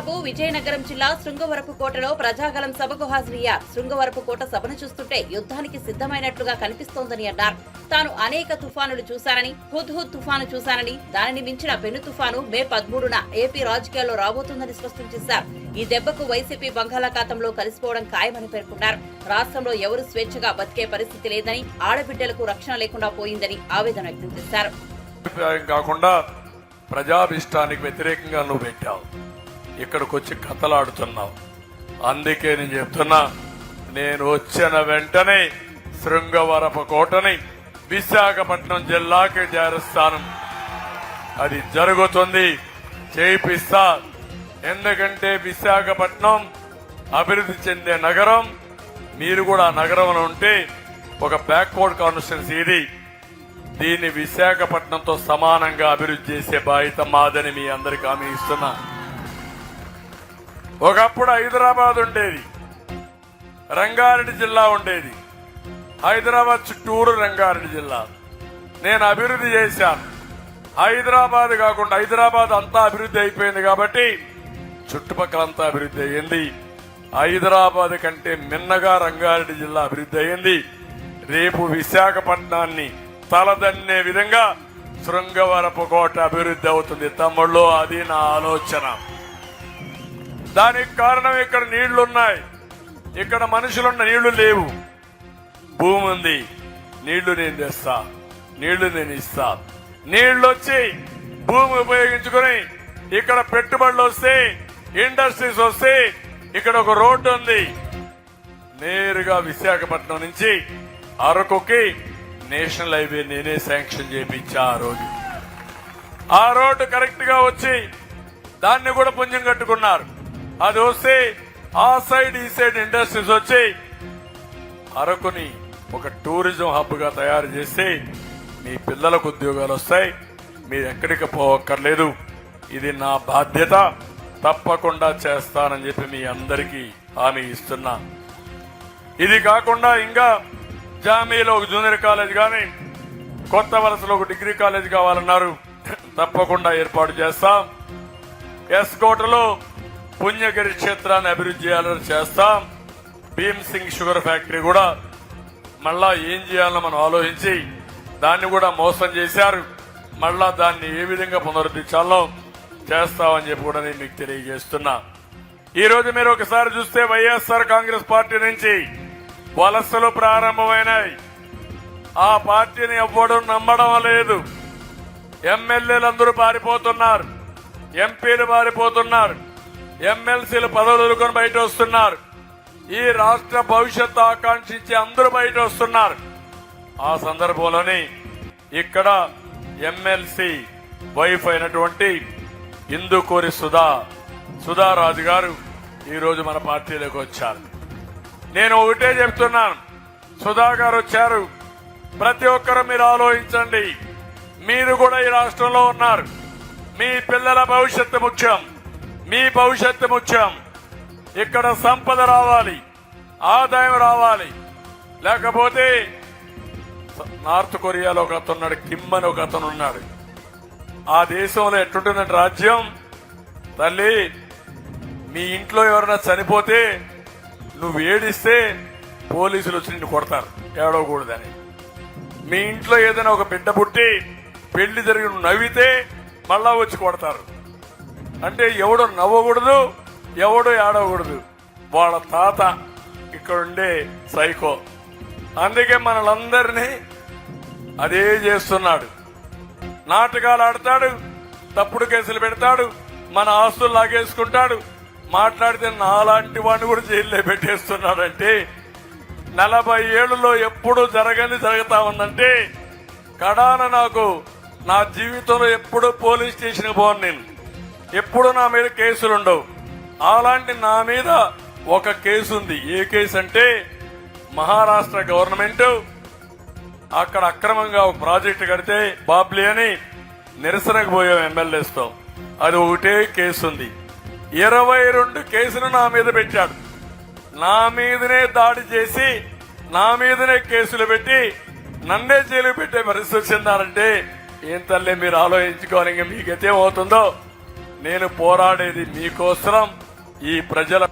చంద్రబాబు విజయనగరం జిల్లా శృంగవరపుకోటలో ప్రజాగలం సభకు హాజరయ్యారు. శృంగవరపుకోట సభను చూస్తుంటే యుద్ధానికి సిద్ధమైనట్లుగా కనిపిస్తోందని అన్నారు. తాను అనేక తుఫానులు చూశానని, హుద్హుద్ తుఫాను చూశానని, దానిని మించిన పెను తుఫాను మే 13న ఏపీ రాజకీయాల్లో రాబోతుందని స్పష్టం చేశారు. ఈ దెబ్బకు వైసీపీ బంగాళాఖాతంలో కలిసిపోవడం ఖాయమని పేర్కొన్నారు. రాష్ట్రంలో ఎవరు స్వేచ్ఛగా బతికే పరిస్థితి లేదని, ఆడబిడ్డలకు రక్షణ లేకుండా పోయిందని ఆవేదన వ్యక్తం చేశారు. ప్రజాభిష్టానికి వ్యతిరేకంగా నువ్వు పెట్టావు, ఇక్కడికి వచ్చి కథలాడుతున్నావు. అందుకే నేను చెప్తున్నా, నేను వచ్చిన వెంటనే శృంగవరపుకోటని విశాఖపట్నం జిల్లాకి చేరుస్తాను. అది జరుగుతుంది, చేయిస్తా. ఎందుకంటే విశాఖపట్నం అభివృద్ధి చెందే నగరం. మీరు కూడా నగరంలో ఉంటే ఒక బ్యాక్వర్డ్ కాన్స్టిట్యున్సీ ఇది. దీన్ని విశాఖపట్నంతో సమానంగా అభివృద్ధి చేసే బాధ్యత మాదని మీ అందరికీ హామీ ఇస్తున్నా. ఒకప్పుడు హైదరాబాద్ ఉండేది, రంగారెడ్డి జిల్లా ఉండేది. హైదరాబాద్ చుట్టూరు రంగారెడ్డి జిల్లా. నేను అభివృద్ధి చేశాను. హైదరాబాద్ కాకుండా హైదరాబాద్ అంతా అభివృద్ధి అయిపోయింది కాబట్టి చుట్టుపక్కలంతా అభివృద్ధి అయ్యింది. హైదరాబాద్ కంటే మిన్నగా రంగారెడ్డి జిల్లా అభివృద్ధి అయ్యింది. రేపు విశాఖపట్నాన్ని తలదన్నే విధంగా శృంగవరపుకోట అభివృద్ధి అవుతుంది. తమ్ముళ్ళు, అది నా ఆలోచన. దానికి కారణం ఇక్కడ నీళ్లున్నాయి, ఇక్కడ మనుషులున్న నీళ్లు లేవు. భూమి ఉంది, నీళ్లు నేను తెస్తా, నీళ్లు నేను ఇస్తా. నీళ్లు వచ్చి భూమి ఉపయోగించుకుని ఇక్కడ పెట్టుబడులు వస్తే, ఇండస్ట్రీస్ వస్తే, ఇక్కడ ఒక రోడ్డు ఉంది. నేరుగా విశాఖపట్నం నుంచి అరకుకి నేషనల్ హైవే నేనే శాంక్షన్ చేయించా. ఆ రోడ్డు కరెక్ట్ గా వచ్చి దాన్ని కూడా పుణ్యం కట్టుకున్నారు. అది వస్తే ఆ సైడ్ ఈ సైడ్ ఇండస్ట్రీస్ వచ్చి అరకుని ఒక టూరిజం హబ్ గా తయారు చేస్తే మీ పిల్లలకు ఉద్యోగాలు వస్తాయి. మీరు ఎక్కడికి పోవక్కర్లేదు. ఇది నా బాధ్యత, తప్పకుండా చేస్తానని చెప్పి మీ అందరికీ హామీ ఇస్తున్నా. ఇది కాకుండా ఇంకా జామీలో ఒక జూనియర్ కాలేజ్ కానీ, కొత్త వలసలో ఒక డిగ్రీ కాలేజ్ కావాలన్నారు. తప్పకుండా ఏర్పాటు చేస్తాం. ఎస్కోటలో పుణ్యగిరి క్షేత్రాన్ని అభివృద్ధి చేయాలని చేస్తాం. భీమ్ సింగ్ షుగర్ ఫ్యాక్టరీ కూడా మళ్ళా ఏం చేయాలని మనం ఆలోచించి దాన్ని కూడా మోసం చేశారు. మళ్ళా దాన్ని ఏ విధంగా పునరుద్ధరించాలో చేస్తామని చెప్పి కూడా నేను మీకు తెలియజేస్తున్నా. ఈ రోజు మీరు ఒకసారి చూస్తే వైఎస్ఆర్ కాంగ్రెస్ పార్టీ నుంచి వలసలు ప్రారంభమైనాయి. ఆ పార్టీని ఎవ్వడూ నమ్మడం లేదు. ఎమ్మెల్యేలందరూ పారిపోతున్నారు, ఎంపీలు పారిపోతున్నారు, ఎమ్మెల్సీలు పదవులు కొని బయట వస్తున్నారు. ఈ రాష్ట్ర భవిష్యత్తు ఆకాంక్షించి అందరూ బయట వస్తున్నారు. ఆ సందర్భంలోనే ఇక్కడ ఎమ్మెల్సీ వైఫ్ అయినటువంటి ఇందుకూరి సుధారాజు గారు ఈ రోజు మన పార్టీలోకి వచ్చారు. నేను ఒకటే చెప్తున్నాను, సుధా గారు వచ్చారు. ప్రతి ఒక్కరూ మీరు ఆలోచించండి. మీరు కూడా ఈ రాష్ట్రంలో ఉన్నారు. మీ పిల్లల భవిష్యత్తు ముఖ్యం, మీ భవిష్యత్తు ముఖ్యం. ఇక్కడ సంపద రావాలి, ఆదాయం రావాలి. లేకపోతే నార్త్ కొరియాలో ఒక అతను ఉన్నాడు, కిమ్ అని ఒక అతను ఉన్నాడు. ఆ దేశంలో ఎట్టుంటుందంటే రాజ్యం, తల్లి మీ ఇంట్లో ఎవరైనా చనిపోతే నువ్వు ఏడిస్తే పోలీసులు వచ్చి నిన్ను కొడతారు, ఏడవకూడదని. మీ ఇంట్లో ఏదైనా ఒక బిడ్డ పుట్టి పెళ్లి జరిగి నవ్వితే మళ్ళా వచ్చి కొడతారు. అంటే ఎవడో నవ్వకూడదు, ఎవడో ఏడవకూడదు. వాళ్ళ తాత ఇక్కడుండే సైకో. అందుకే మనలందరినీ అదే చేస్తున్నాడు. నాటకాలు ఆడతాడు, తప్పుడు కేసులు పెడతాడు, మన ఆస్తులు లాగేసుకుంటాడు. మాట్లాడితే నాలాంటి వాడిని కూడా జైల్లో పెట్టేస్తున్నాడంటే 40 ఏళ్లలో ఎప్పుడు జరగని జరుగుతా ఉందంటే కడాన నాకు నా జీవితంలో ఎప్పుడు పోలీస్ స్టేషన్కి పోను. నేను ఎప్పుడు నా మీద కేసులుండవు. అలాంటి నా మీద ఒక కేసు ఉంది. ఏ కేసు అంటే మహారాష్ట్ర గవర్నమెంట్ అక్కడ అక్రమంగా ఒక ప్రాజెక్టు కడితే బాబ్లీ అని నిరసనకు పోయాం ఎమ్మెల్యేస్తో. అది ఒకటే కేసు ఉంది. 22 కేసులు నా మీద పెట్టాడు. నా మీదనే దాడి చేసి నా మీదనే కేసులు పెట్టి నన్నే జైలు పెట్టే పరిస్థితి వచ్చిందారంటే ఏం తల్లి మీరు ఆలోచించుకోవాలి. ఇంకా మీకైతే అవుతుందో నేను పోరాడేది మీకోసం, ఈ ప్రజల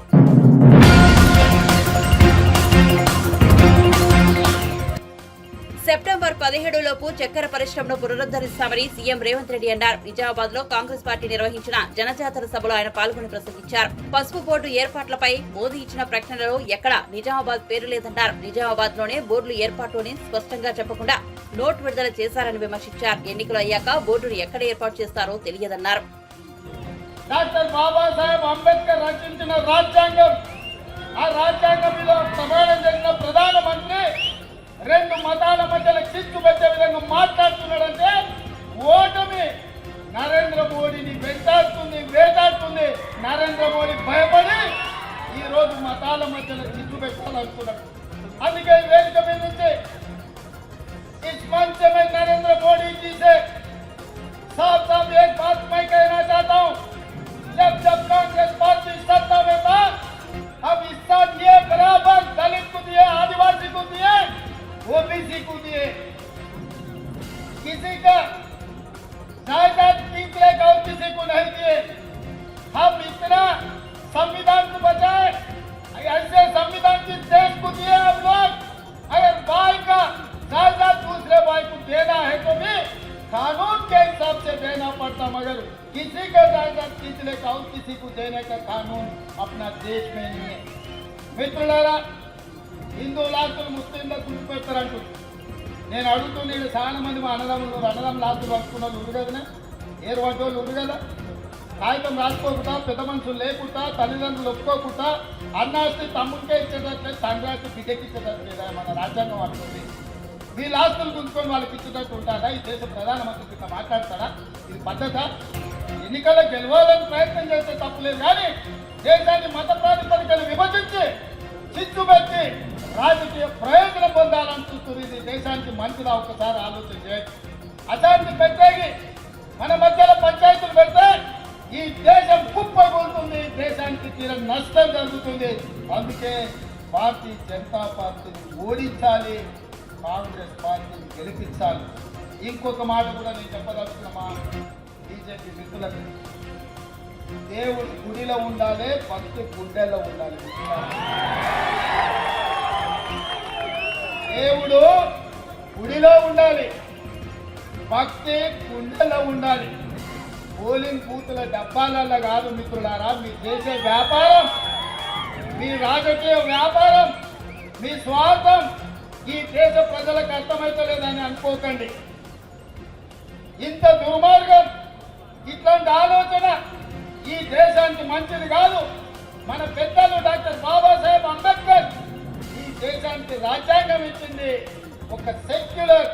సెప్టెంబర్ 17 లోపు చక్కెర పరిశ్రమను పునరుద్ధరిస్తామని సీఎం రేవంత్ రెడ్డి అన్నారు. నిజామాబాద్ లో కాంగ్రెస్ పార్టీ నిర్వహించిన జనజాతర సభలో ఆయన పాల్గొని ప్రసంగించారు. పసుపు బోర్డు ఏర్పాట్లపై మోదీ ఇచ్చిన ప్రకటనలో ఎక్కడా నిజామాబాద్ పేరు లేదన్నారు. నిజామాబాద్ లోనే బోర్డులు ఏర్పాటుని స్పష్టంగా చెప్పకుండా నోట్ విడుదల చేశారని విమర్శించారు. ఎన్నికలు అయ్యాక బోర్డును ఎక్కడ ఏర్పాటు చేస్తారో తెలియదన్నారు. డాక్టర్ బాబాసాహెబ్ అంబేద్కర్ రచించిన రాజ్యాంగం, ఆ రాజ్యాంగంలో ప్రమాణం చేసిన ప్రధానమంత్రి రెండు మతాల మధ్యలో చిచ్చు పెట్టే విధంగా మాట్లాడుతున్నాడంటే ఓటమి నరేంద్ర మోడీని వేటాడుతుంది. నరేంద్ర మోడీ భయపడి ఈ రోజు మతాల మధ్యలో చిచ్చు పెట్టాలనుకున్నాడు. అందుకే ఈ వేదిక మీద నుంచి इस मंच में नरेंद्र मोदी जी से साफ एक बात मैं कहना चाहता हूँ, जब कांग्रेस पार्टी सत्ता में था, हम हिस्सा दिए बराबर, दलित को दिए, आदिवासी को दिए, ओबीसी को दिए, किसी का जायदाद खींच लेगा और किसी को नहीं दिए। हम इतना संविधान को बचाए, ऐसे संविधान की देश को दिए हम लोग। अगर भाई का जायदाद दूसरे भाई को देना है तो भी कानून के हिसाब से देना पड़ता, मगर किसी का जायदाद खींच लेगा और किसी को देने का कानून अपना देश में नहीं है। మిత్రులారా, హిందువులకు ముస్లింలకు గుర్తుపెడతారంటూ నేను అడుగుతుంది. చాలా మంది మా అన్నదమ్ములు లాస్తులు పట్టుకున్న వాళ్ళు కదనే, ఏరు వంటోళ్ళు ఉంది కదా, కాగితం రాసుకోకుండా, పెద్ద మనుషులు లేకుండా, తల్లిదండ్రులు ఒప్పుకోకుండా అన్నాస్తి తమ్ముడికే ఇచ్చేటట్లేదు, తండ్రి ఆస్తి బిడ్డకి ఇచ్చేటట్టు లేదా మన రాజ్యాంగం అంటుంది. వీళ్ళ ఆస్తులు గుంజుకొని వాళ్ళకి ఇచ్చేటట్టు ఉంటారా? ఈ దేశ ప్రధానమంత్రి ఇట్లా మాట్లాడతారా? ఇది పద్ధత? ఎన్నికల్లో గెలవాలని ప్రయత్నం చేస్తే తప్పులేదు, కానీ దేశాన్ని మత ప్రాతిపదికన విభజించి చిచ్చు పెట్టి రాజకీయ ప్రయోజనం పొందాలని చూస్తుంది. ఇది దేశానికి మంచిదా? ఒకసారి ఆలోచన చేయండి. అశాంతి పెట్టేగి మన మధ్యలో పంచాయతీలు పెడితే ఈ దేశం కుప్పకూలుతుంది, దేశానికి తీరం నష్టం జరుగుతుంది. అందుకే భారతీయ జనతా పార్టీని ఓడించాలి, కాంగ్రెస్ పార్టీని గెలిపించాలి. ఇంకొక మాట కూడా నేను చెప్పదలుచుకున్నా బీజేపీ మిత్రులకు, దేవుడు గుడిలో ఉండాలి, భక్తి గుండెల్లో ఉండాలి. దేవుడు గుడిలో ఉండాలి, భక్తి గుండెల్లో ఉండాలి. పోలింగ్ బూతుల డబ్బాలలో కాదు మిత్రులారా. మీ చేసే వ్యాపారం, మీ రాజకీయ వ్యాపారం, మీ స్వార్థం ఈ దేశ ప్రజలకు అర్థమైతలేదని అనుకోకండి. ఇంత దుర్మార్గం, ఇట్లాంటి ఆలోచన ఈ దేశానికి మంచిది కాదు. మన పెద్దలు డాక్టర్ బాబాసాహెబ్ అంబేద్కర్ ఈ దేశానికి రాజ్యాంగం ఇచ్చింది. ఒక సెక్యులర్,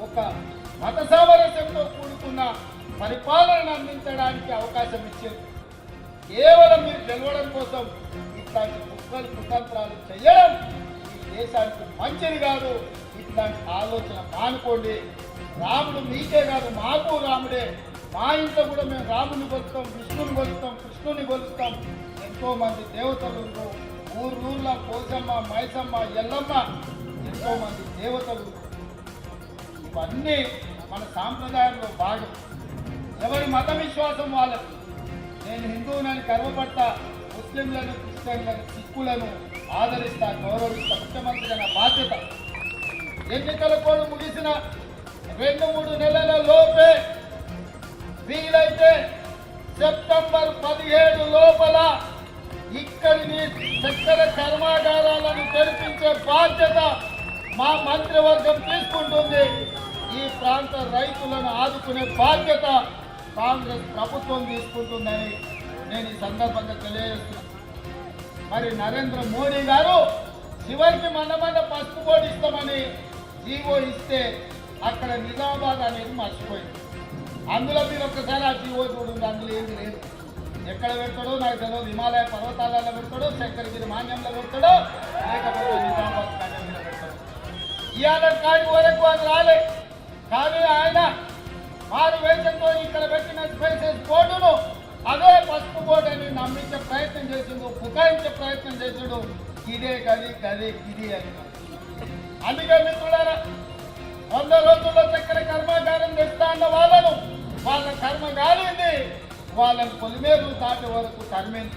ఒక మత సామరస్యంతో కూడుకున్న పరిపాలనను అందించడానికి అవకాశం ఇచ్చింది. కేవలం మీరు గెలవడం కోసం ఇట్లాంటి కుతంత్రాలు చేయడం ఈ దేశానికి మంచిది కాదు. ఇట్లాంటి ఆలోచన మానుకోండి. రాముడు మీకే కాదు, మాకు రాముడే. మా ఇంట్లో కూడా మేము రాముని కొలుస్తాం, విష్ణుని కొలుస్తాం, కృష్ణుని కొలుస్తాం. ఎంతో మంది దేవతలు, ఊర్లో పోసమ్మ, మైసమ్మ, ఎల్లమ్మ, ఎంతో మంది దేవతలు. ఇవన్నీ మన సాంప్రదాయంలో భాగం. ఎవరి మత విశ్వాసం వాళ్ళకు. నేను హిందువునని గర్వపడతా, ముస్లింలను, క్రిస్టియన్లను, సిక్కులను ఆదరిస్తా, గౌరవిస్తా. ముఖ్యమంత్రిగా నా బాధ్యత. ఎన్నికల కోడ్ ముగిసిన 2-3 నెలల లోపే, వీలైతే సెప్టెంబర్ 17 లోపల ఇక్కడిని చక్కెర కర్మాగారాలను తెరిపించే బాధ్యత మా మంత్రివర్గం తీసుకుంటుంది. ఈ ప్రాంత రైతులను ఆదుకునే బాధ్యత కాంగ్రెస్ ప్రభుత్వం తీసుకుంటుందని నేను ఈ సందర్భంగా తెలియజేస్తున్నాను. మరి నరేంద్ర మోడీ గారు చివరికి మన పసుపు బోర్డు ఇస్తామని జీవో ఇస్తే అక్కడ నిజామాబాద్ అనేది మర్చిపోయింది. అందులో మీరు ఒక్కసారి ఆ జీవో చూడండి, అందులో ఏమి లేదు. ఎక్కడ పెడతాడో నాకు తెలియదు. హిమాలయ పర్వతాలలో పెడతాడో, శంకరగిరి మాన్యంలో పెడతాడో, లేకపోతే నిజామాబాద్ కాండంలో పెడతాడో. ఇవాళ కాడి వరకు అది రాలే. కానీ ఆయన మారు వేషంతో ఇక్కడ పెట్టిన స్పేసెస్ బోర్డును అదే పసుపు బోర్డు అని నమ్మించే ప్రయత్నం చేసిండు, బుకాయించే ప్రయత్నం చేసిండు. ఇదే గది ఇది అని. అందుకే మిత్రులారా, 100 రోజుల్లో చక్కెర కర్మాగారం తెస్తా అన్న వాళ్ళను వాళ్ళ కర్మ కాలింది. వాళ్ళని పొలిమేరు దాటి వరకు తరిమింది.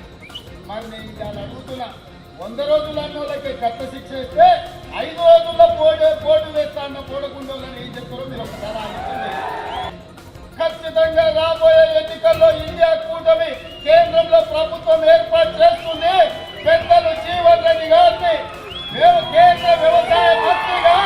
మరి నేను ఇవాళ అడుగుతున్నా, 100 రోజుల అన్నోళ్ళకి గత శిక్ష ఇస్తే 5 రోజుల్లో పోటీ వేస్తా అన్న పోడకుండోళ్ళని ఏం చెప్తారో మీరు ఒకసారి ఆలోచించండి. ఖచ్చితంగా రాబోయే ఎన్నికల్లో ఇండియా కూటమి కేంద్రంలో ప్రభుత్వం ఏర్పాటు చేస్తుంది. పెద్దలు జీవన్ రెడ్డి గారిని మేము కేంద్ర వ్యవసాయ మంత్రిగా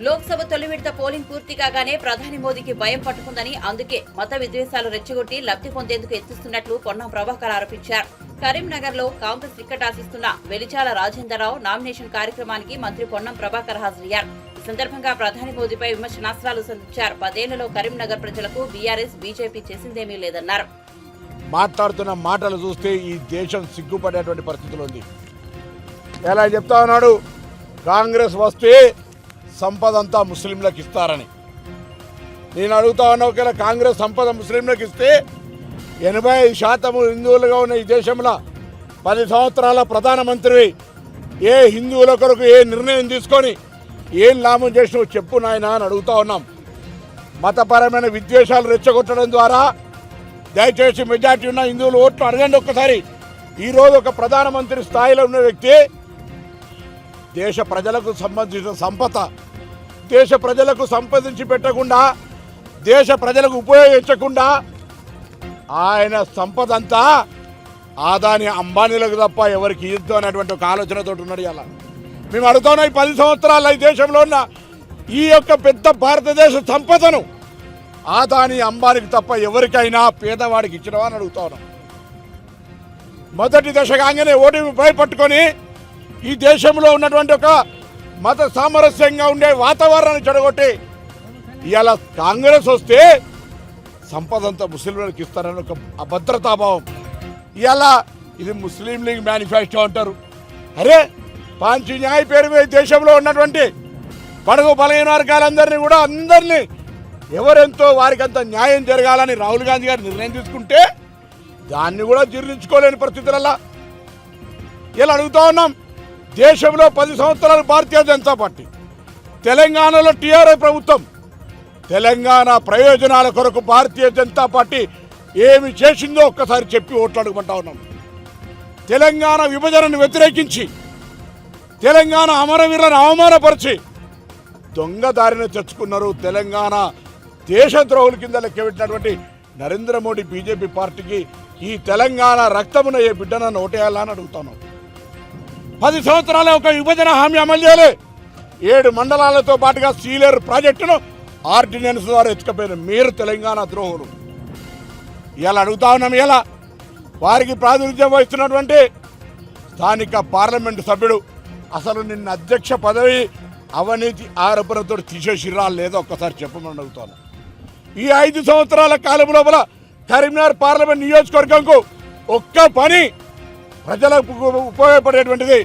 లోక్సభ తొలి విడత పోలింగ్ పూర్తి కాగానే ప్రధాని మోదీకి భయం పట్టుకుందని, అందుకే మత విద్వేషాలు రెచ్చగొట్టి లబ్ధి పొందేందుకు యత్నిస్తున్నట్లు పొన్నం ప్రభాకర్ ఆరోపించారు. కరీంనగర్ లో కాంగ్రెస్ టికెట్ ఆశిస్తున్న వెలిచాల రాజేంద్రరావు నామినేషన్ కార్యక్రమానికి మంత్రి పొన్నం ప్రభాకర్ హాజరయ్యారు. ఈ సందర్భంగా ప్రధాని మోదీపై విమర్శనాస్త్రాలు సంధించారు. 10 ఏళ్లలో కరీంనగర్ ప్రజలకు బీఆర్ఎస్ బీజేపీ చేసిందేమీ లేదన్నారు. మాట్లాడుతున్న మాటలు చూస్తే ఈ దేశం సిగ్గుపడేటువంటి పరిస్థితులు ఉంది. ఎలా చెప్తా ఉన్నాడు, కాంగ్రెస్ వస్తే సంపద అంతా ముస్లింలకు ఇస్తారని. నేను అడుగుతా ఉన్నా, ఒకవేళ కాంగ్రెస్ సంపద ముస్లింలకు ఇస్తే 85% హిందువులుగా ఉన్న ఈ దేశంలో 10 సంవత్సరాల ప్రధానమంత్రి ఏ హిందువుల కొరకు ఏ నిర్ణయం తీసుకొని ఏం లాభం చేసినావు చెప్పు నాయన అని అడుగుతా ఉన్నాం. మతపరమైన విద్వేషాలు రెచ్చగొట్టడం ద్వారా దయచేసి మెజార్టీ ఉన్న హిందువులు ఓట్లు అడగండి ఒక్కసారి. ఈరోజు ఒక ప్రధానమంత్రి స్థాయిలో ఉన్న వ్యక్తి దేశ ప్రజలకు సంబంధించిన సంపద దేశ ప్రజలకు సంపాదించి పెట్టకుండా, దేశ ప్రజలకు ఉపయోగించకుండా ఆయన సంపద అంతా ఆదాని అంబానీలకు తప్ప ఎవరికి ఇద్దు అనేటువంటి ఒక ఆలోచనతో ఉన్నాడు. ఇలా మేము అడుగుతున్నాం, ఈ 10 సంవత్సరాల ఈ దేశంలో ఉన్న ఈ యొక్క పెద్ద భారతదేశ సంపదను ఆదాని అంబానీకి తప్ప ఎవరికైనా పేదవాడికి ఇచ్చినవా అని అడుగుతా ఉన్నాం. మొదటి దశ కాగానే ఓటమి భయపట్టుకొని ఈ దేశంలో ఉన్నటువంటి ఒక మత సామరస్యంగా ఉండే వాతావరణాన్ని చెడగొట్టి ఇవాళ కాంగ్రెస్ వస్తే సంపద అంతా ముస్లింలకు ఇస్తారని ఒక అభద్రతాభావం. ఇవాళ ఇది ముస్లిం లీగ్ మేనిఫెస్టో అంటారు. అరే పాంచి న్యాయ పేరు మీద దేశంలో ఉన్నటువంటి బడుగు బలహీన వర్గాలందరినీ కూడా అందరినీ ఎవరెంతో వారికంత న్యాయం జరగాలని రాహుల్ గాంధీ గారు నిర్ణయం తీసుకుంటే దాన్ని కూడా జీర్ణించుకోలేని పరిస్థితులలో ఇలా అడుగుతా ఉన్నాం. దేశంలో 10 సంవత్సరాలు భారతీయ జనతా పార్టీ, తెలంగాణలో టీఆర్ఎస్ ప్రభుత్వం, తెలంగాణ ప్రయోజనాల కొరకు భారతీయ జనతా పార్టీ ఏమి చేసిందో ఒక్కసారి చెప్పి ఓట్లు అడుగుమంటా ఉన్నాం. తెలంగాణ విభజనను వ్యతిరేకించి తెలంగాణ అమరవీరులను అవమానపరిచి దొంగ దారిని తెచ్చుకున్నారు. తెలంగాణ దేశద్రోహుల కింద లెక్కబెట్టినటువంటి నరేంద్ర మోడీ బీజేపీ పార్టీకి ఈ తెలంగాణ రక్తమున ఏ బిడ్డనన్ను ఓటేయాలని అడుగుతున్నాం. 10 సంవత్సరాల ఒక విభజన హామీ అమలు చేయలే. 7 మండలాలతో పాటుగా సీలేరు ప్రాజెక్టును ఆర్డినెన్స్ ద్వారా ఎత్తుకపోయిన మీరు తెలంగాణ ద్రోహులు. ఇలా అడుగుతా ఉన్నాం. ఇలా వారికి ప్రాతినిధ్యం వహిస్తున్నటువంటి స్థానిక పార్లమెంటు సభ్యుడు అసలు నిన్న అధ్యక్ష పదవి అవినీతి ఆరోపణతో తీసేసిరా లేదో ఒక్కసారి చెప్పమని అడుగుతాను. ఈ 5 సంవత్సరాల కాలం లోపల కరీంనగర్ పార్లమెంట్ నియోజకవర్గంకు ఒక్క పని ప్రజలకు ఉపయోగపడేటువంటిది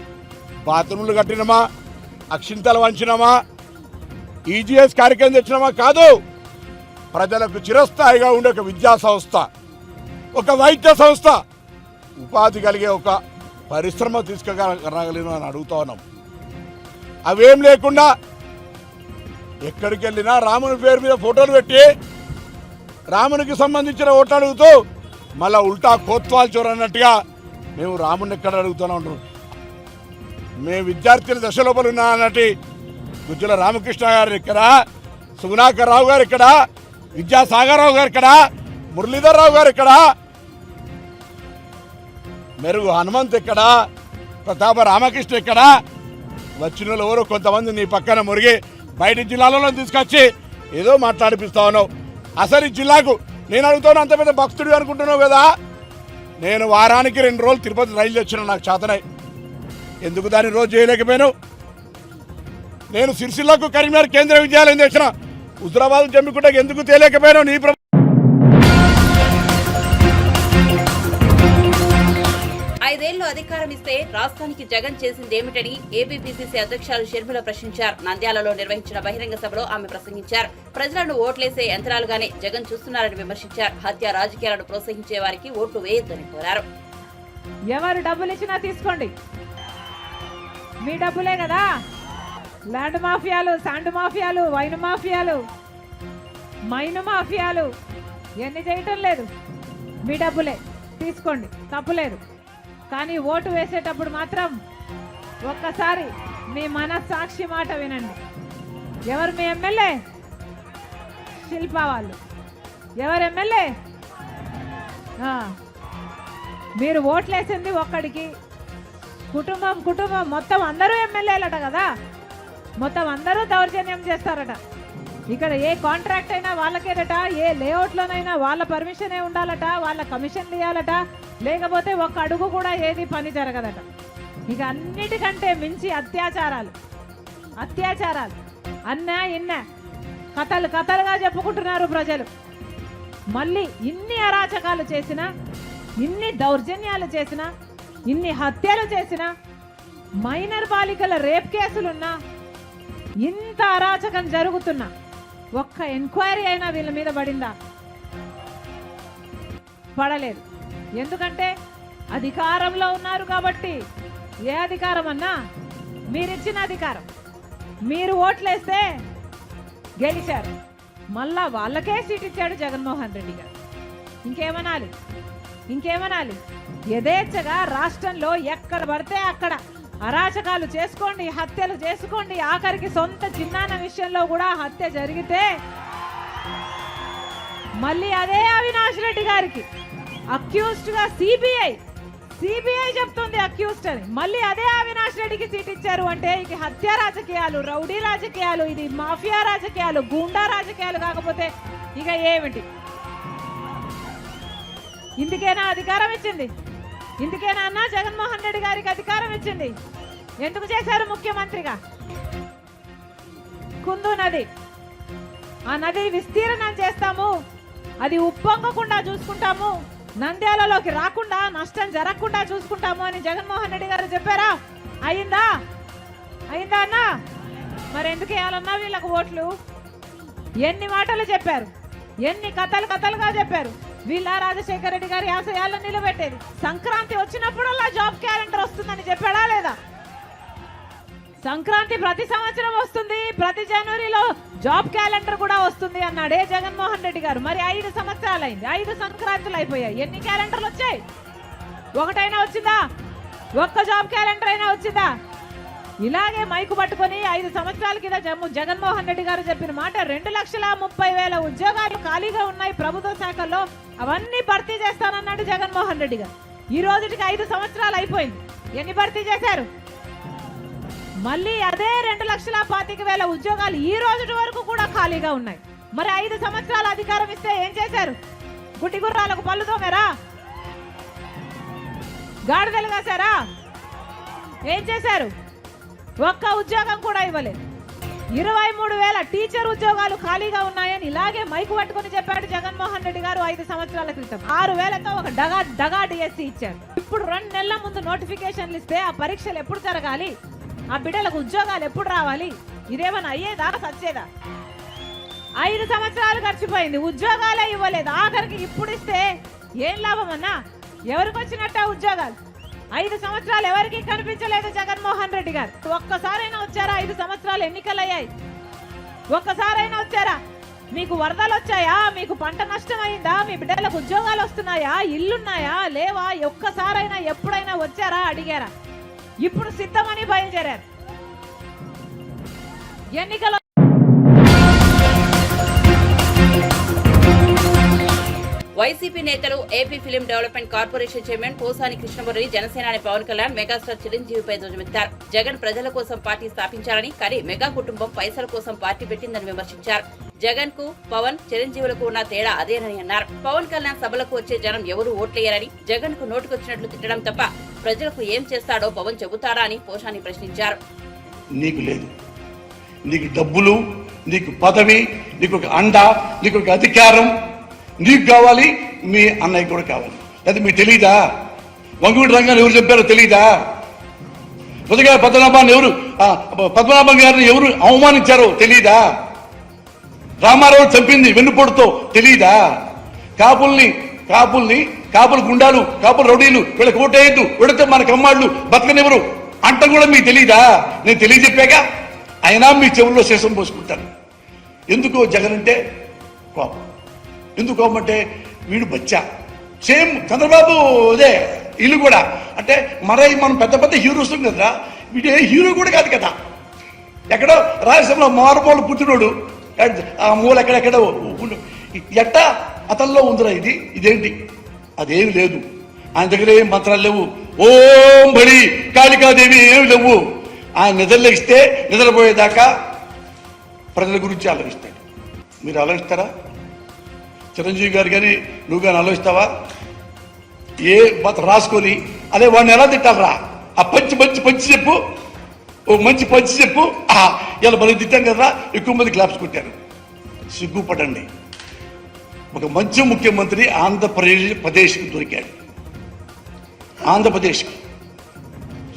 బాత్రూములు కట్టినమా, అక్షింతలు వంచినమా, ఈజీఎస్ కార్యక్రమం తెచ్చినమా కాదు. ప్రజలకు చిరస్థాయిగా ఉండే ఒక విద్యా సంస్థ, ఒక వైద్య సంస్థ, ఉపాధి కలిగే ఒక పరిశ్రమ తీసుకురాగలను అని అడుగుతా ఉన్నాం. అవేం లేకుండా ఎక్కడికి వెళ్ళినా రాముని పేరు మీద ఫోటోలు పెట్టి రామునికి సంబంధించిన ఓట్లు అడుగుతూ మళ్ళా ఉల్టా కోత్వాల్ చోర్ అన్నట్టుగా మేము రాముని ఎక్కడ అడుగుతూనే ఉంటాం. మేము విద్యార్థుల దశ లోపల ఉన్నా అన్నట్టు గుజ్జల రామకృష్ణ గారు ఇక్కడ, సుగుణాకర్ రావు గారు ఇక్కడ, విద్యాసాగర్ రావు గారు ఇక్కడ, మురళీధర్ రావు గారు ఇక్కడ, మెరుగు హనుమంత్ ఇక్కడ, ప్రతాప రామకృష్ణ ఇక్కడ, వచ్చిన వాళ్ళు ఎవరో కొంతమంది నీ పక్కన మురిగి బయట జిల్లాలలో తీసుకొచ్చి ఏదో మాట్లాడిపిస్తా ఉన్నావు. అసలు ఈ జిల్లాకు నేను అడుగుతాను, అంత పెద్ద భక్తుడు అనుకుంటున్నావు కదా. నేను వారానికి 2 రోజులు తిరుపతి రైలు తెచ్చిన, నాకు చేతనై ఎందుకు దాన్ని రోజు చేయలేకపోయాను. నేను సిరిసిల్లకు కరీంనగర్ కేంద్ర విద్యాలయం తెచ్చిన, హుజరాబాద్ జమ్మికుంటకు ఎందుకు తేలేకపోయాను. నీ 5 ఏళ్లు అధికారం ఇస్తే రాష్ట్రానికి జగన్ చేసిందేమిటని ఏపీపీసీసీ అధ్యక్షులు షర్మిల ప్రశ్నించారు. నంద్యాలలో నిర్వహించిన బహిరంగ సభలో ఆమె ప్రసంగించారు. ప్రజలను ఓట్లేసే యంత్రాలుగానే జగన్ చూస్తున్నారని విమర్శించారు. హత్య రాజకీయాలను ప్రోత్సహించే వారికి ఓట్లు వేయొద్దని కోరారు. ఎవరు డబ్బులు ఇచ్చినా తీసుకోండి, మీ డబ్బులే కదా. ల్యాండ్ మాఫియాలు, శాండ్ మాఫియాలు, వైన్ మాఫియాలు, మైను మాఫియాలు ఎన్ని చేయటం లేదు. మీ డబ్బులే తీసుకోండి, తప్పులేదు. కానీ ఓటు వేసేటప్పుడు మాత్రం ఒక్కసారి మీ మనస్సాక్షి మాట వినండి. ఎవరు మీ ఎమ్మెల్యే? శిల్పా వాళ్ళు. ఎవరు ఎమ్మెల్యే? మీరు ఓట్లేసింది ఒక్కడికి. కుటుంబం మొత్తం అందరూ ఎమ్మెల్యేలట కదా, మొత్తం అందరూ దౌర్జన్యం చేస్తారట. ఇక్కడ ఏ కాంట్రాక్ట్ అయినా వాళ్ళకేదట, ఏ లేఅవుట్లోనైనా వాళ్ళ పర్మిషనే ఉండాలట, వాళ్ళ కమిషన్లు ఇవ్వాలట, లేకపోతే ఒక్క అడుగు కూడా ఏది పని జరగదట. ఇక అన్నిటికంటే మించి అత్యాచారాలు అన్నా ఇన్న కథలుగా చెప్పుకుంటున్నారు ప్రజలు. మళ్ళీ ఇన్ని అరాచకాలు చేసినా, ఇన్ని దౌర్జన్యాలు చేసినా, ఇన్ని హత్యలు చేసినా, మైనర్ బాలికల రేప్ కేసులున్నా, ఇంత అరాచకం జరుగుతున్నా ఒక్క ఎంక్వైరీ అయినా వీళ్ళ మీద పడిందా? పడలేదు. ఎందుకంటే అధికారంలో ఉన్నారు కాబట్టి. ఏ అధికారం అన్నా? మీరిచ్చిన అధికారం. మీరు ఓట్లేస్తే గెలిచారు, మళ్ళా వాళ్ళకే సీట్ ఇచ్చాడు జగన్మోహన్ రెడ్డి గారు. ఇంకేమనాలి? యథేచ్ఛగా రాష్ట్రంలో ఎక్కడ పడితే అక్కడ అరాచకాలు చేసుకోండి, హత్యలు చేసుకోండి. ఆఖరికి సొంత చిన్నాన్న విషయంలో కూడా హత్య జరిగితే మళ్ళీ అదే అవినాష్ రెడ్డి గారికి అక్యూజ్డ్ గా సిబిఐ చెప్తుంది అక్యూజ్డ్ అని. మళ్ళీ అదే అవినాష్ రెడ్డికి సీట్ ఇచ్చారు అంటే ఇక హత్య రాజకీయాలు, రౌడీ రాజకీయాలు, ఇది మాఫియా రాజకీయాలు, గూండా రాజకీయాలు కాకపోతే ఇక ఏమిటి? ఇందుకేనా అధికారం ఇచ్చింది? ఇందుకేనా అన్నా జగన్మోహన్ రెడ్డి గారికి అధికారం ఇచ్చింది? ఎందుకు చేశారు ముఖ్యమంత్రిగా? కుందు నది, ఆ నది విస్తీర్ణం చేస్తాము, అది ఉప్పొంగకుండా చూసుకుంటాము, నంద్యాలలోకి రాకుండా నష్టం జరగకుండా చూసుకుంటాము అని జగన్మోహన్ రెడ్డి గారు చెప్పారా? అయిందా అన్నా? మరి ఎందుకు వేయాలన్నా వీళ్ళకు ఓట్లు? ఎన్ని మాటలు చెప్పారు, ఎన్ని కథలుగా చెప్పారు. వీళ్ళ రాజశేఖర రెడ్డి గారి ఆశయాలను నిలబెట్టేది. సంక్రాంతి వచ్చినప్పుడల్లా జాబ్ క్యాలెండర్ వస్తుందని చెప్పాడా లేదా? సంక్రాంతి ప్రతి సంవత్సరం వస్తుంది, ప్రతి జనవరిలో జాబ్ క్యాలెండర్ కూడా వస్తుంది అన్నాడే జగన్మోహన్ రెడ్డి గారు. మరి 5 సంవత్సరాలు అయింది, 5 సంక్రాంతులు అయిపోయాయి. ఎన్ని క్యాలెండర్లు వచ్చాయి? ఒకటైనా వచ్చిందా? ఒక్క జాబ్ క్యాలెండర్ అయినా వచ్చిందా? ఇలాగే మైకు పట్టుకొని 5 సంవత్సరాల కింద జగన్మోహన్ రెడ్డి గారు చెప్పిన మాట 2,30,000 ఉద్యోగాలు ఖాళీగా ఉన్నాయి ప్రభుత్వ శాఖల్లో, అవన్నీ భర్తీ చేస్తానన్నాడు జగన్మోహన్ రెడ్డి గారు. ఈ రోజుకి 5 సంవత్సరాలు అయిపోయింది. ఎన్ని భర్తీ చేశారు? మళ్ళీ అదే 2,25,000 ఉద్యోగాలు ఈ రోజు వరకు కూడా ఖాళీగా ఉన్నాయి. మరి 5 సంవత్సరాల అధికారం ఇస్తే ఏం చేశారు? గుడ్డి గుర్రాలకు పళ్ళు తోమారా? గాడిదలు కాశారా? ఏం చేశారు? ఒక్క ఉద్యోగం కూడా ఇవ్వలేదు. 23,000 టీచర్ ఉద్యోగాలు ఖాళీగా ఉన్నాయని ఇలాగే మైకు పట్టుకుని చెప్పాడు జగన్మోహన్ రెడ్డి గారు 5 సంవత్సరాల క్రితం. 6,000తో ఒక డగా డిఎస్సి ఇచ్చారు. ఇప్పుడు 2 నెలల ముందు నోటిఫికేషన్లు ఇస్తే ఆ పరీక్షలు ఎప్పుడు జరగాలి, ఆ బిడ్డలకు ఉద్యోగాలు ఎప్పుడు రావాలి? ఇదేమన్నా అయ్యేదా సచ్చేదా? 5 సంవత్సరాలు గడిచిపోయింది, ఉద్యోగాలే ఇవ్వలేదు. ఆఖరికి ఇప్పుడు ఇస్తే ఏం లాభం అన్నా? ఎవరికి వచ్చినట్ట ఉద్యోగాలు? 5 సంవత్సరాలు ఎవరికి కనిపించలేదు జగన్మోహన్ రెడ్డి గారు. ఒక్కసారైనా వచ్చారా? 5 సంవత్సరాలు ఎన్నికలు అయ్యాయి, ఒక్కసారైనా వచ్చారా? మీకు వరదలు వచ్చాయా? మీకు పంట నష్టం అయిందా? మీ బిడ్డలకు ఉద్యోగాలు వస్తున్నాయా? ఇల్లున్నాయా లేవా? ఒక్కసారైనా ఎప్పుడైనా వచ్చారా? అడిగారా? ఇప్పుడు సిద్ధమని బయలుదేరారు. ఎన్నికలు వైసీపీ నేతలు, AP film development corporation chairman Posani Krishnamurali, జనసేనాని పవన్ కళ్యాణ్ మెగాస్టార్ చిరంజీవిపై ధ్వజమెత్తారు. జగన్ ప్రజల కోసం పార్టీ స్థాపించారని, కానీ మెగా కుటుంబం పైసల కోసం పార్టీ పెట్టిందని విమర్శించారు. జగన్ కు పవన్, చిరంజీవులకు ఉన్న తేడా అదేనని అన్నారు. పవన్ కళ్యాణ్ సభలకు వచ్చే జనం ఎవరూ ఓట్లేయరని, జగన్ కు నోటుకొచ్చినట్లు తిట్టడం తప్ప ప్రజలకు ఏం చేస్తాడో పవన్ చెబుతారా అని పోసాని ప్రశ్నించారు. నీకు లేదు, నీకు డబ్బులు, నీకు పదవి, నీకు ఒక అండ, నీకు ఒక అధికారం నీకు కావాలి, మీ అన్నయ్య కూడా కావాలి. అది మీకు తెలీదా? వంగుడి రంగాన్ని ఎవరు చెప్పారో తెలీదా? మొదటిగా పద్మనాభం గారిని ఎవరు అవమానించారో తెలీదా? రామారావు చంపింది వెన్నుపోటుతో తెలీదా? కాపులు గుండాలు, కాపులు రౌడీలు, వీళ్ళకి ఓటేయద్దు, వీడితే మనకు అమ్మాళ్ళు బతకనివ్వరు అంట కూడా మీకు తెలీదా? నేను తెలియజెప్పాక అయినా మీ చెవుల్లో శేషం పోసుకుంటారు. ఎందుకు జగన్ అంటే కోపం. ఎందుకు కోపం అంటే వీడు బచ్చా. సేమ్ చంద్రబాబు అదే వీళ్ళు కూడా అంటే మనం పెద్ద పెద్ద హీరోస్ కదరా, వీడు హీరో కూడా కాదు కదా. ఎక్కడో రాయలసీమలో మారుమూల పుట్టినోడు, ఆ మూల ఎక్కడెక్కడో ఎట్టా అతల్లో ఉందిరా ఇదేంటి? అదేమి లేదు. ఆయన దగ్గర ఏం మంత్రాలు లేవు. ఓం బడి కాళికాదేవి ఏమి లేవు. ఆయన నిద్రలేస్తే నిద్రపోయేదాకా ప్రజల గురించి ఆలోచిస్తాడు. మీరు ఆలోచిస్తారా? చిరంజీవి గారు కానీ నువ్వు కానీ ఆలోచిస్తావా? ఏ రాసుకొని అదే వాడిని ఎలా తిట్టాలరా? ఆ పంచి చెప్పు, ఓ మంచి పంచి చెప్పు. ఇలా మనం తిట్టాం కదరా, ఎక్కువ మంది క్లాప్స్ కొట్టారు. సిగ్గుపడండి. ఒక మంచి ముఖ్యమంత్రి ఆంధ్రప్రదేశ్కి దొరికాడు. ఆంధ్రప్రదేశ్కి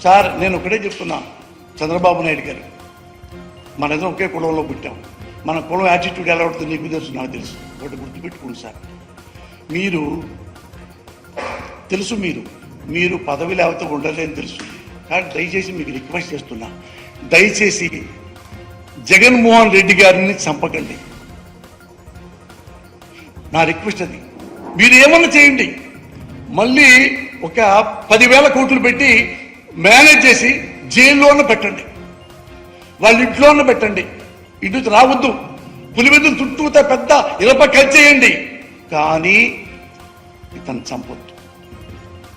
సార్ నేను ఒకటే చెప్తున్నా, చంద్రబాబు నాయుడు గారు మన ఇద్దరం ఒకే కులంలో పుట్టాం. మన కులం యాటిట్యూడ్ ఎలా ఉంటుందో నీకు తెలుసు, నాకు తెలుసు. ఒకటి గుర్తుపెట్టుకోండి సార్, మీరు పదవి లేకపోతే ఉండలేని తెలుసు. కానీ దయచేసి మీకు రిక్వెస్ట్ చేస్తున్నా, దయచేసి జగన్మోహన్ రెడ్డి గారిని చంపకండి. నా రిక్వెస్ట్ అది. మీరు ఏమన్నా చేయండి, మళ్ళీ ఒక 10,000 కోట్లు పెట్టి మేనేజ్ చేసి జైల్లోనే పెట్టండి, వాళ్ళ ఇంట్లోనే పెట్టండి. ఇటు రావద్దు. పులివెందులు చుట్టూతా పెద్ద ఇరప కలిచేయండి, కానీ ఇతను చంపొద్దు.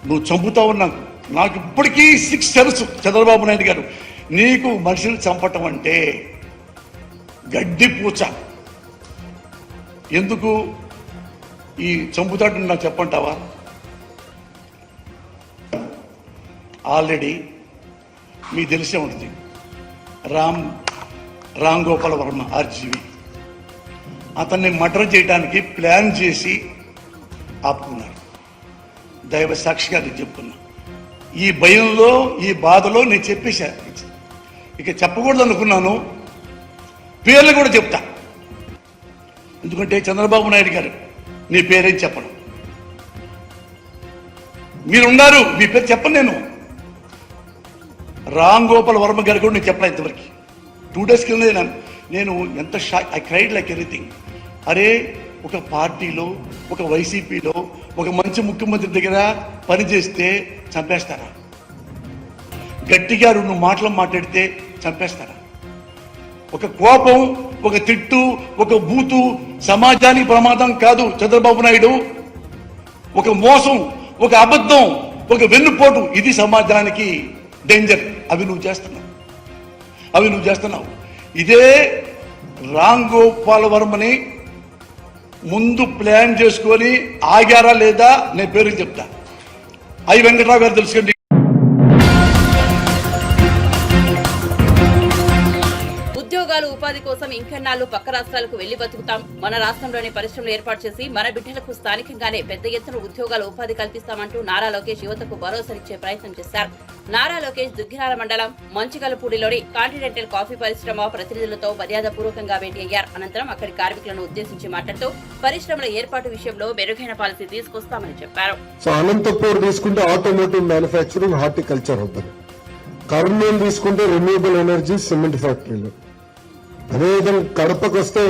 నువ్వు చంపుతావు. నాకు ఇప్పటికీ 6 తెలుసు. చంద్రబాబు నాయుడు గారు, నీకు మనుషులు చంపటం అంటే గడ్డి పూచ. ఎందుకు ఈ చంపుతాడు నాకు చెప్పంటావా? ఆల్రెడీ మీకు తెలిసే ఉంటుంది, రామ్ గోపాల్ వర్మ ఆర్జీవి అతన్ని మర్డర్ చేయడానికి ప్లాన్ చేసి ఆపుకున్నారు. దైవ సాక్షిగా నేను చెప్తున్నా. ఈ భయంలో, ఈ బాధలో నేను చెప్పేశా. ఇక చెప్పకూడదు అనుకున్నాను, పేర్లు కూడా చెప్తా. ఎందుకంటే చంద్రబాబు నాయుడు గారు నీ పేరేం చెప్పను. మీరున్నారు, మీ పేరు చెప్పను. రామ్ గోపాల్ వర్మ గారు కూడా నేను చెప్పలే ఇంతవరకు. 2 days కింద నేను ఎంత shock, I cried like anything. అరే, ఒక పార్టీలో, ఒక వైసీపీలో ఒక మంచి ముఖ్యమంత్రి దగ్గర పనిచేస్తే చంపేస్తారా? గట్టిగా 2 మాటలు మాట్లాడితే చంపేస్తారా? ఒక కోపం, ఒక తిట్టు, ఒక బూతు సమాజానికి ప్రమాదం కాదు చంద్రబాబు నాయుడు. ఒక మోసం, ఒక అబద్ధం, ఒక వెన్నుపోటు, ఇది సమాజానికి డేంజర్. అవి నువ్వు చేస్తున్నావు. ఇదే రామ్ గోపాల్ వర్మని ముందు ప్లాన్ చేసుకొని ఆగారా లేదా నేను పేరు చెప్తా. ఐ వెంకట్రావు గారు తెలుసుకోండి. ఉద్యోగాలు, ఉపాధి కోసం ఇంకెన్నాళ్ళు పక్క రాష్ట్రాలకు వెళ్లి బతుకుతాం? మన రాష్ట్రంలోని పరిశ్రమలు ఏర్పాటు చేసి మన బిడ్డలకు స్థానికంగానే పెద్ద ఎత్తున ఉద్యోగాలు, ఉపాధి కల్పిస్తామంటూ నారా లోకేష్ యువతకు భరోసానిచ్చే ప్రయత్నం చేశారు. నారా లోకేష్ దుగ్గిరాల మండలం మంచిగలపూడిలోని కాంటినెంటల్ కాఫీ పరిశ్రమ ప్రతినిధులతో మర్యాదపూర్వకంగా భేటీ అయ్యారు. అనంతరం అక్కడి కార్మికులను ఉద్దేశించి మాట్లాడుతూ పరిశ్రమల ఏర్పాటు విషయంలో మెరుగైన పాలసీ తీసుకొస్తామని చెప్పారు. అనంతపూర్ తీసుకుంటే ఆటోమోటివ్ మ్యానుఫ్యాక్చరింగ్, హార్టికల్చర్ అవుతుంది. కర్నూలు తీసుకుంటే రెన్యూబుల్ ఎనర్జీ, సిమెంట్ ఫ్యాక్టరీలు. అదేవిధంగా కడపకు వస్తే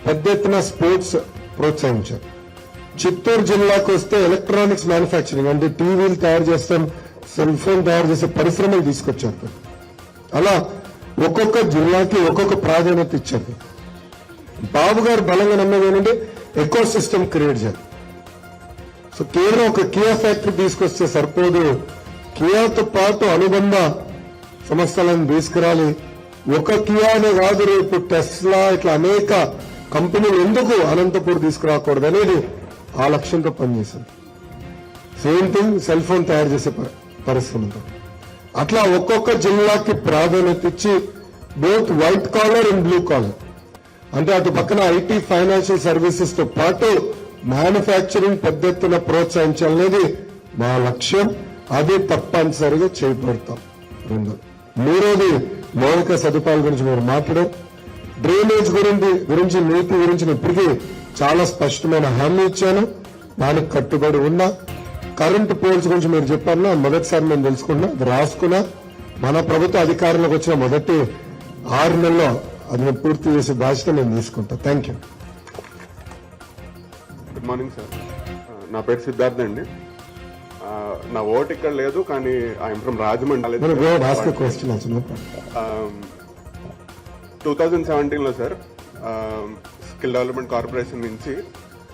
పెద్ద ఎత్తున స్పోర్ట్స్ ప్రోత్సహించారు. చిత్తూరు జిల్లాకు వస్తే ఎలక్ట్రానిక్స్ మ్యానుఫ్యాక్చరింగ్, అంటే టీవీలు తయారు చేస్తాం, సెల్ ఫోన్ తయారు చేసే పరిశ్రమలు తీసుకొచ్చారు. అలా ఒక్కొక్క జిల్లాకి ఒక్కొక్క ప్రాధాన్యత ఇచ్చారు. బాబు గారు బలంగా నమ్మేది ఏంటంటే ఎకో సిస్టమ్ క్రియేట్ చేయాలి. సో కేవలం ఒక కియా ఫ్యాక్టరీ తీసుకొస్తే సరిపోదు, కియాతో పాటు అనుబంధ సంస్థలను తీసుకురాలి. ఒక కియానే కాదు, రేపు టెస్లా ఇట్లా అనేక కంపెనీలు ఎందుకు అనంతపూర్ తీసుకురాకూడదు అనేది ఆ లక్ష్యంతో పనిచేసింది. సేమ్ థింగ్ సెల్ ఫోన్ తయారు చేసే పరిశ్రమతో. అట్లా ఒక్కొక్క జిల్లాకి ప్రాధాన్యత ఇచ్చి both white collar and blue collar, అంటే అటు పక్కన ఐటీ, ఫైనాన్షియల్ సర్వీసెస్ తో పాటు మ్యానుఫ్యాక్చరింగ్ పెద్ద ఎత్తున ప్రోత్సహించాలనేది మా లక్ష్యం. అది తప్పనిసరిగా చేపడతాం. మూడోది మౌలిక సదుపాయాల గురించి మీరు మాట్లాడారు. డ్రైనేజ్ గురించి నీటి గురించి ఇప్పటికీ చాలా స్పష్టమైన హామీ ఇచ్చాను, దానికి కట్టుబడి ఉన్నా. కరెంటు పోల్స్ గురించి మీరు చెప్పారు, మొదటిసారి నేను తెలుసుకున్నా, అది రాసుకున్నా. మన ప్రభుత్వ అధికారంలోకి వచ్చిన మొదటి 6 నెలల్లో అది నేను పూర్తి చేసే బాధ్యత నేను తీసుకుంటా. Thank you. Good morning sir. నా పేరు సిద్ధార్థ్ అండి. నా ఓట్ ఇక్కడ లేదు, కానీ ఐఎమ్ ఫ్రమ్ రాజమండ్రి. 2017లో సార్ స్కిల్ డెవలప్మెంట్ కార్పొరేషన్ నుంచి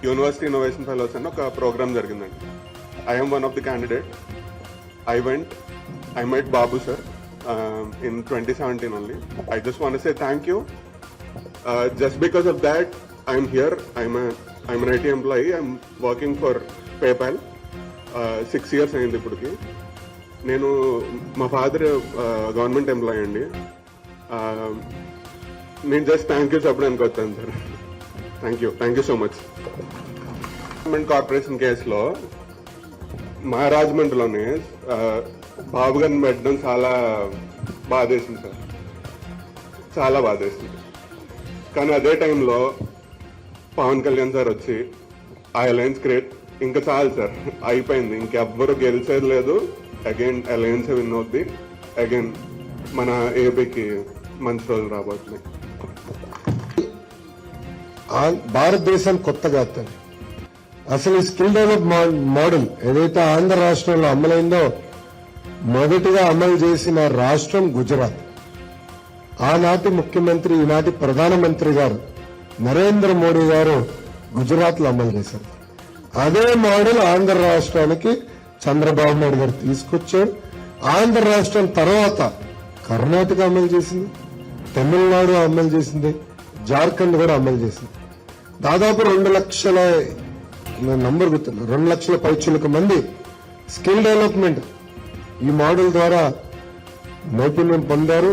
యూనివర్సిటీ ఇన్నోవేషన్ ఫెలోస్ అని ఒక ప్రోగ్రామ్ జరిగిందండి. I'm one of the candidate. I met Babu sir in 2017 only. I just want to say thank you. Just because of that, I'm here. I'm an IT employee. I'm working for PayPal. 6 years అయింది ఇప్పటికి. నేను మా father government employee అండి. నేను just thank you చెప్పడానికి వచ్చాను sir. Thank you so much. Government corporation కేసులో మా రాజమండ్రిలోనే బాబు గారిని పెట్టడం చాలా బాధేసింది సార్, చాలా బాధేసింది. కానీ అదే టైంలో పవన్ కళ్యాణ్ సార్ వచ్చి ఆ అలయన్స్ క్రియేట్, ఇంకా చాలు సార్, అయిపోయింది, ఇంకెవ్వరు గెలిచేది లేదు, అగైన్ అలయన్స్ విన్ అవుద్ది, అగైన్ మన ఏపీకి మంచి రోజులు రాబోతున్నాయి. భారతదేశం కొత్తగా అసలు ఈ స్కిల్ డెవలప్ మోడల్ ఏదైతే ఆంధ్ర రాష్ట్రంలో అమలైందో మొదటిగా అమలు చేసిన రాష్ట్రం గుజరాత్. ఆనాటి ముఖ్యమంత్రి, ఈనాటి ప్రధానమంత్రి గారు నరేంద్ర మోడీ గారు గుజరాత్ లో అమలు చేశారు. అదే మోడల్ ఆంధ్ర రాష్ట్రానికి చంద్రబాబు నాయుడు గారు తీసుకొచ్చారు. ఆంధ్ర రాష్ట్రం తర్వాత కర్ణాటక అమలు చేసింది, తమిళనాడు అమలు చేసింది, జార్ఖండ్ కూడా అమలు చేసింది. దాదాపు 2 లక్షల నంబర్ గుర్తుంది, 2 లక్షల పైచులకు మంది స్కిల్ డెవలప్మెంట్ ఈ మోడల్ ద్వారా నైపుణ్యం పొందారు.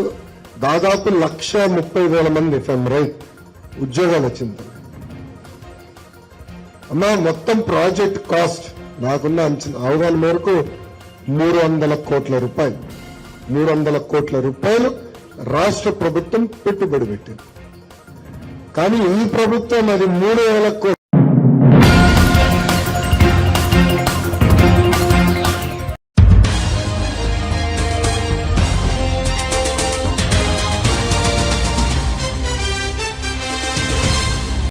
దాదాపు 1,30,000 మంది ఫ్రమ్ రైట్ ఉద్యోగాలు వచ్చింది. అమ్మా మొత్తం ప్రాజెక్ట్ కాస్ట్ నాకున్న అవగాహన మేరకు 300 కోట్ల రూపాయలు. 300 కోట్ల రూపాయలు రాష్ట్ర ప్రభుత్వం పెట్టుబడి పెట్టింది. కానీ ఈ ప్రభుత్వం అది 3,000 కోట్ల